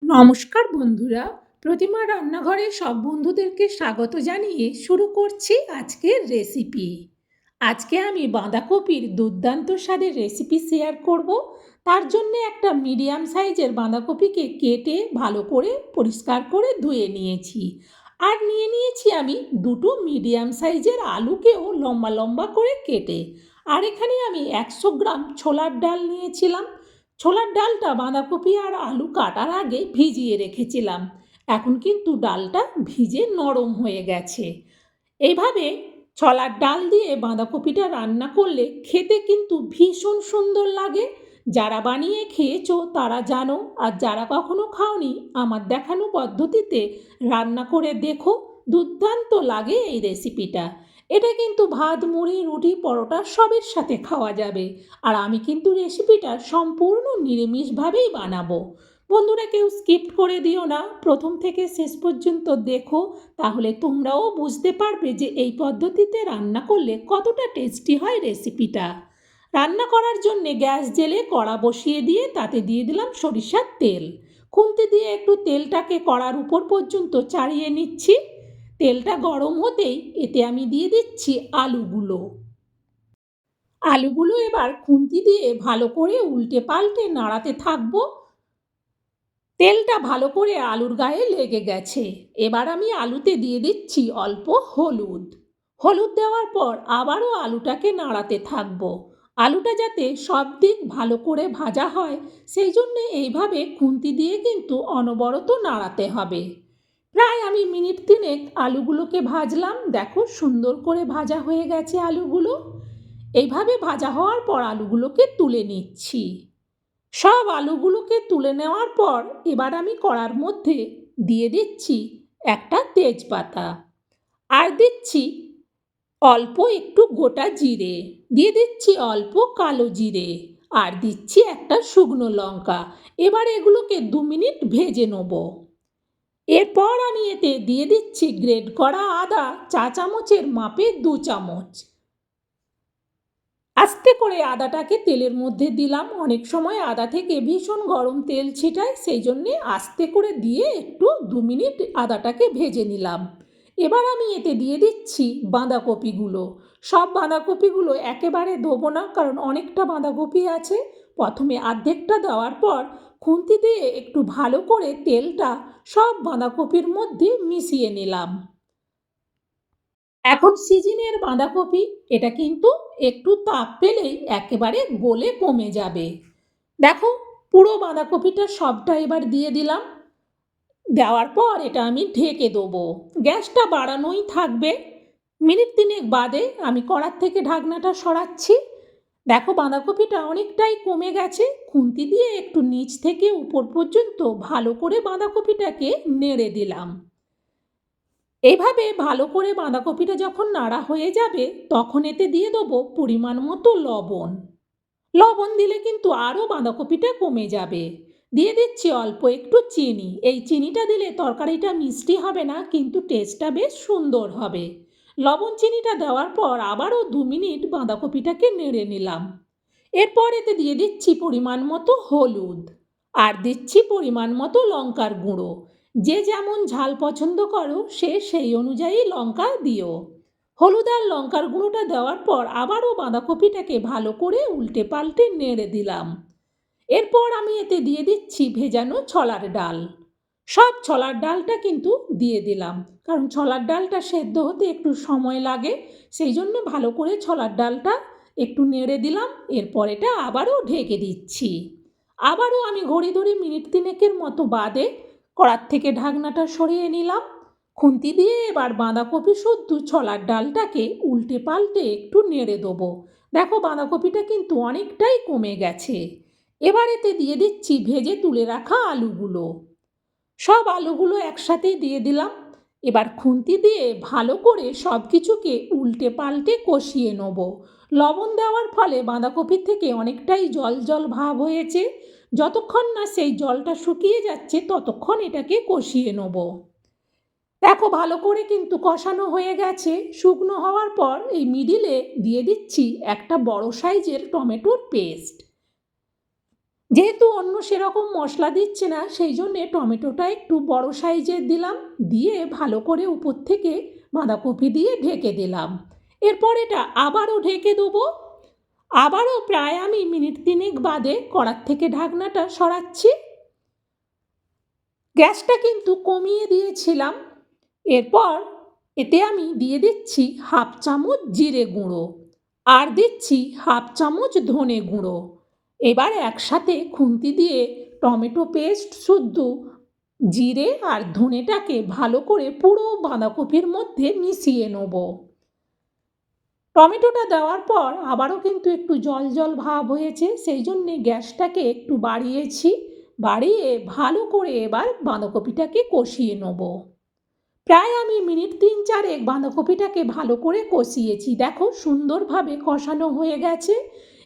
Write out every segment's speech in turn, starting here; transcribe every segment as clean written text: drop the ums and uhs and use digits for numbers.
নমস্কার বন্ধুরা, প্রতিমা রান্নাঘরে সব বন্ধুদেরকে স্বাগত জানিয়ে শুরু করছি আজকের রেসিপি। আজকে আমি বাঁধাকপির দুর্দান্ত স্বাদের রেসিপি শেয়ার করব। তার জন্য একটা মিডিয়াম সাইজের বাঁধাকপিকে কেটে ভালো করে পরিষ্কার করে ধুয়ে নিয়েছি। আর নিয়ে নিয়েছি আমি দুটো মিডিয়াম সাইজের আলুকেও লম্বা লম্বা করে কেটে। আর এখানে আমি 100 গ্রাম ছোলার ডাল নিয়েছিলাম। ছোলার ডালটা বাঁধাকপি আর আলু কাটার আগে ভিজিয়ে রেখেছিলাম। এখন কিন্তু ডালটা ভিজে নরম হয়ে গেছে। এইভাবে ছোলার ডাল দিয়ে বাঁধাকপিটা রান্না করলে খেতে কিন্তু ভীষণ সুন্দর লাগে। যারা বানিয়ে খেয়েছো তারা জানো, আর যারা কখনো খাওনি আমার দেখানো পদ্ধতিতে রান্না করে দেখো, দুর্দান্ত লাগে এই রেসিপিটা। এটা কিন্তু ভাত, মুড়ি, রুটি, পরোটা সবের সাথে খাওয়া যাবে। আর আমি কিন্তু রেসিপিটা সম্পূর্ণ নিরামিষভাবেই বানাবো। বন্ধুরা, কেউ স্কিপ করে দিও না, প্রথম থেকে শেষ পর্যন্ত দেখো, তাহলে তোমরাও বুঝতে পারবে যে এই পদ্ধতিতে রান্না করলে কতটা টেস্টি হয় রেসিপিটা। রান্না করার জন্যে গ্যাস জেলে কড়া বসিয়ে দিয়ে তাতে দিয়ে দিলাম সরিষার তেল। খুন্তি দিয়ে একটু তেলটাকে কড়ার উপর পর্যন্ত চাড়িয়ে নিচ্ছি। তেলটা গরম হতেই এতে আমি দিয়ে দিচ্ছি আলুগুলো। আলুগুলো এবার খুন্তি দিয়ে ভালো করে উল্টে পাল্টে নাড়াতে থাকবো। তেলটা ভালো করে আলুর গায়ে লেগে গেছে। এবার আমি আলুতে দিয়ে দিচ্ছি অল্প হলুদ। হলুদ দেওয়ার পর আবারও আলুটাকে নাড়াতে থাকবো। আলুটা যাতে সব দিক ভালো করে ভাজা হয় সেই জন্যে এইভাবে খুন্তি দিয়ে কিন্তু অনবরত নাড়াতে হবে। প্রায় আমি মিনিট তিনেক আলুগুলোকে ভাজলাম। দেখো, সুন্দর করে ভাজা হয়ে গেছে আলুগুলো। এইভাবে ভাজা হওয়ার পর আলুগুলোকে তুলে নিচ্ছি। সব আলুগুলোকে তুলে নেওয়ার পর এবার আমি কড়ার মধ্যে দিয়ে দিচ্ছি একটা তেজপাতা, আর দিচ্ছি অল্প একটু গোটা জিরে, দিয়ে দিচ্ছি অল্প কালো জিরে, আর দিচ্ছি একটা শুকনো লঙ্কা। এবার এগুলোকে 2 মিনিট ভেজে নেব। এরপর আমি এতে দিয়ে দিচ্ছি গ্রেট করা আদা, চা চামচের মাপে 2 চামচ। আস্তে করে আদাটাকে তেলের মধ্যে দিলাম। অনেক সময় আদা থেকে ভীষণ গরম তেল ছিটায়, সেই জন্যে আস্তে করে দিয়ে একটু 2 মিনিট আদাটাকে ভেজে নিলাম। এবার আমি এতে দিয়ে দিচ্ছি বাঁধাকপিগুলো। সব বাঁধাকপিগুলো একেবারে দেবো না, কারণ অনেকটা বাঁধাকপি আছে। প্রথমে অর্ধেকটা দেওয়ার পর খুন্তি দিয়ে একটু ভালো করে তেলটা সব বাঁধাকপির মধ্যে মিশিয়ে নিলাম। এখন সিজনের বাঁধাকপি, এটা কিন্তু একটু তাপ পেলেই একেবারে গলে কমে যাবে। দেখো, পুরো বাঁধাকপিটা সবটা এবার দিয়ে দিলাম। দেওয়ার পর এটা আমি ঢেকে দেবো। গ্যাসটা বাড়ানোই থাকবে। মিনিট তিনেক বাদে আমি কড়ার থেকে ঢাকনাটা সরাচ্ছি। দেখো, বাঁধাকপিটা অনেকটাই কমে গেছে। খুন্তি দিয়ে একটু নিচ থেকে উপর পর্যন্ত ভালো করে বাঁধাকপিটাকে নেড়ে দিলাম। এইভাবে ভালো করে বাঁধাকপিটা যখন নাড়া হয়ে যাবে তখন এতে দিয়ে দেবো পরিমাণ মতো লবণ। লবণ দিলে কিন্তু আরও বাঁধাকপিটা কমে যাবে। দিয়ে দিচ্ছি অল্প একটু চিনি। এই চিনিটা দিলে তরকারিটা মিষ্টি হবে না, কিন্তু টেস্টটা বেশ সুন্দর হবে। লবণ চিনিটা দেওয়ার পর আবারও 2 মিনিট বাঁধাকপিটাকে নেড়ে নিলাম। এরপর এতে দিয়ে দিচ্ছি পরিমাণ মতো হলুদ, আর দিচ্ছি পরিমাণ মতো লঙ্কার গুঁড়ো। যে যেমন ঝাল পছন্দ করো সে সেই অনুযায়ী লঙ্কা দিও। হলুদ আর লঙ্কার গুঁড়োটা দেওয়ার পর আবারও বাঁধাকপিটাকে ভালো করে উল্টে পাল্টে নেড়ে দিলাম। এরপর আমি এতে দিয়ে দিচ্ছি ভেজানো ছোলার ডাল। সব ছোলার ডালটা কিন্তু দিয়ে দিলাম, কারণ ছোলার ডালটা সেদ্ধ হতে একটু সময় লাগে। সেই জন্য ভালো করে ছোলার ডালটা একটু নেড়ে দিলাম। এরপর এটা আবারও ঢেকে দিচ্ছি। আবারও আমি ঘড়ি ধরে মিনিট তিনেকের মতো বাদে কড়ার থেকে ঢাকনাটা সরিয়ে নিলাম। খুন্তি দিয়ে এবার বাঁধাকপি শুদ্ধ ছোলার ডালটাকে উল্টে পাল্টে একটু নেড়ে দেবো। দেখো, বাঁধাকপিটা কিন্তু অনেকটাই কমে গেছে। এবার এতে দিয়ে দিচ্ছি ভেজে তুলে রাখা আলুগুলো। সব আলুগুলো একসাথে দিয়ে দিলাম। এবার খুন্তি দিয়ে ভালো করে সব কিছুকে উল্টে পাল্টে কষিয়ে নেব। লবণ দেওয়ার ফলে বাঁধাকপির থেকে অনেকটাই জল জল ভাব হয়েছে। যতক্ষণ না সেই জলটা শুকিয়ে যাচ্ছে ততক্ষণ এটাকে কষিয়ে নেব। দেখো, ভালো করে কিন্তু কষানো হয়ে গেছে। শুকনো হওয়ার পর এই মিডিলে দিয়ে দিচ্ছি একটা বড় সাইজের টমেটোর পেস্ট। যেহেতু অন্য সেরকম মশলা দিচ্ছে না, সেই জন্যে টমেটোটা একটু বড় সাইজের দিলাম, দিয়ে ভালো করে উপর থেকে বাঁধাকপি দিয়ে ঢেকে দিলাম। এরপর এটা আবারও ঢেকে দেবো। আবারও প্রায় আমি মিনিট 3 বাদে কড়ার থেকে ঢাকনাটা সরাচ্ছি। গ্যাসটা কিন্তু কমিয়ে দিয়েছিলাম। এরপর এতে আমি দিয়ে দিচ্ছি 1/2 চামচ জিরে গুঁড়ো আর দিচ্ছি 1/2 চামচ ধনে গুঁড়ো। এবার একসাথে খুন্তি দিয়ে টমেটো পেস্ট শুদ্ধ জিরে আর ধনেটাকে ভালো করে পুরো বাঁধাকপির মধ্যে মিশিয়ে নেব। টমেটোটা দেওয়ার পর আবারও কিন্তু একটু জল জল ভাব হয়েছে, সেই জন্যে গ্যাসটাকে একটু বাড়িয়েছি। বাড়িয়ে ভালো করে এবার বাঁধাকপিটাকে কষিয়ে নেব। প্রায় আমি মিনিট 3-4 বাঁধাকপিটাকে ভালো করে কষিয়েছি। দেখো সুন্দরভাবে কষানো হয়ে গেছে।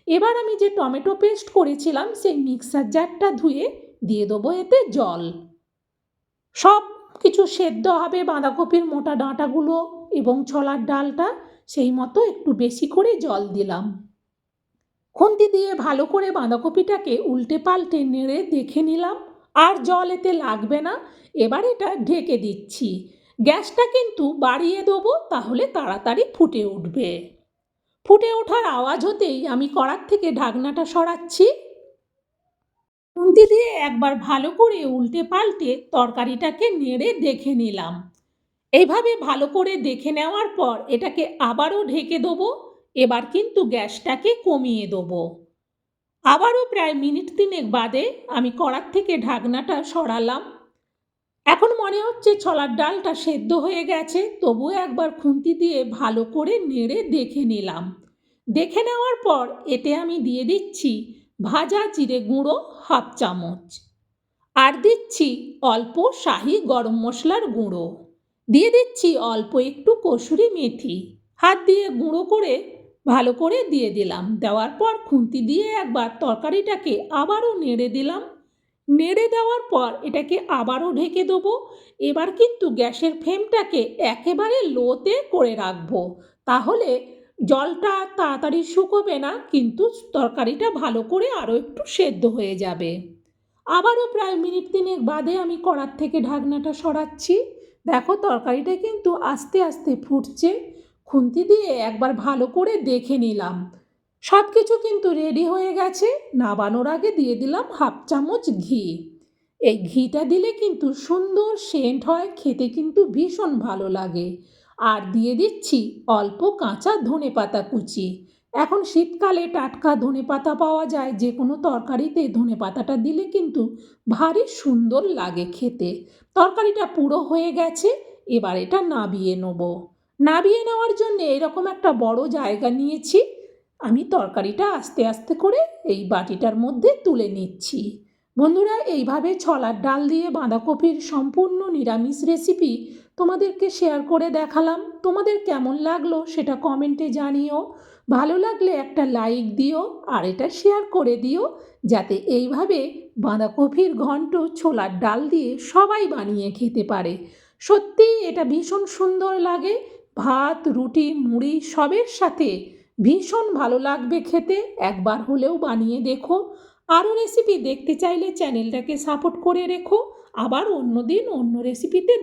এবার আমি যে টমেটো পেস্ট করেছিলাম সেই মিক্সার জারটা ধুয়ে দিয়ে দেবো এতে জল। সব কিছু সেদ্ধ হবে, বাঁধাকপির মোটা ডাঁটাগুলো এবং ছোলার ডালটা, সেই মতো একটু বেশি করে জল দিলাম। খুন্তি দিয়ে ভালো করে বাঁধাকপিটাকে উল্টে পাল্টে নেড়ে দেখে নিলাম, আর জল এতে লাগবে না। এবার এটা ঢেকে দিচ্ছি। গ্যাসটা কিন্তু বাড়িয়ে দেবো, তাহলে তাড়াতাড়ি ফুটে উঠবে। ফুটে ওঠার আওয়াজ হতেই আমি কড়ার থেকে ঢাকনাটা সরাচ্ছি। খুন্তি দিয়ে একবার ভালো করে উল্টে পাল্টে তরকারিটাকে নেড়ে দেখে নিলাম। এইভাবে ভালো করে দেখে নেওয়ার পর এটাকে আবারও ঢেকে দেবো। এবার কিন্তু গ্যাসটাকে কমিয়ে দেবো। আবারও প্রায় মিনিট 3 বাদে আমি কড়ার থেকে ঢাকনাটা সরালাম। এখন মনে হচ্ছে ছোলার ডালটা সেদ্ধ হয়ে গেছে, তবুও একবার খুন্তি দিয়ে ভালো করে নেড়ে দেখে নিলাম। দেখে নেওয়ার পর এতে আমি দিয়ে দিচ্ছি ভাজা জিরে গুঁড়ো 1/2 চামচ আর দিচ্ছি অল্প শাহি গরম মশলার গুঁড়ো, দিয়ে দিচ্ছি অল্প একটু কসুরি মেথি, হাত দিয়ে গুঁড়ো করে ভালো করে দিয়ে দিলাম। দেওয়ার পর খুন্তি দিয়ে একবার তরকারিটাকে আবারও নেড়ে দিলাম। নেড়ে দেওয়ার পর এটাকে আবারও ঢেকে দেবো। এবার কিন্তু গ্যাসের ফ্লেমটাকে একেবারে লোতে করে রাখবো, তাহলে জলটা তাড়াতাড়ি শুকোবে না, কিন্তু তরকারিটা ভালো করে আরও একটু সেদ্ধ হয়ে যাবে। আবারও প্রায় মিনিট 3 বাদে আমি কড়ার থেকে ঢাকনাটা সরাচ্ছি। দেখো তরকারিটা কিন্তু আস্তে আস্তে ফুটছে। খুন্তি দিয়ে একবার ভালো করে দেখে নিলাম। সব কিছু কিন্তু রেডি হয়ে গেছে। নামানোর আগে দিয়ে দিলাম 1/2 চামচ ঘি। এই ঘিটা দিলে কিন্তু সুন্দর সেন্ট হয়, খেতে কিন্তু ভীষণ ভালো লাগে। আর দিয়ে দিচ্ছি অল্প কাঁচা ধনেপাতা কুচি। এখন শীতকালে টাটকা ধনেপাতা পাওয়া যায়, যে কোনো তরকারিতে ধনেপাতাটা দিলে কিন্তু ভারী সুন্দর লাগে খেতে। তরকারিটা পুরো হয়ে গেছে, এবার এটা নাবিয়ে নেব। নাবিয়ে নেওয়ার জন্য এরকম একটা বড় জায়গা নিয়েছি। আমি তরকারিটা আস্তে আস্তে করে এই বাটিটার মধ্যে তুলে নিচ্ছি। বন্ধুরা, এইভাবে ছোলার ডাল দিয়ে বাঁধাকপির সম্পূর্ণ নিরামিষ রেসিপি তোমাদেরকে শেয়ার করে দেখালাম। তোমাদের কেমন লাগলো সেটা কমেন্টে জানিও। ভালো লাগলে একটা লাইক দিও আর এটা শেয়ার করে দিও, যাতে এইভাবে বাঁধাকপির ঘন্ট ছোলার ডাল দিয়ে সবাই বানিয়ে খেতে পারে। সত্যিই এটা ভীষণ সুন্দর লাগে, ভাত রুটি মুড়ি সবের সাথে ভীষণ ভালো লাগবে খেতে। একবার হলেও বানিয়ে দেখো। আরও রেসিপি দেখতে চাইলে চ্যানেলটাকে সাপোর্ট করে রেখো। আবার অন্য দিন অন্য রেসিপিতে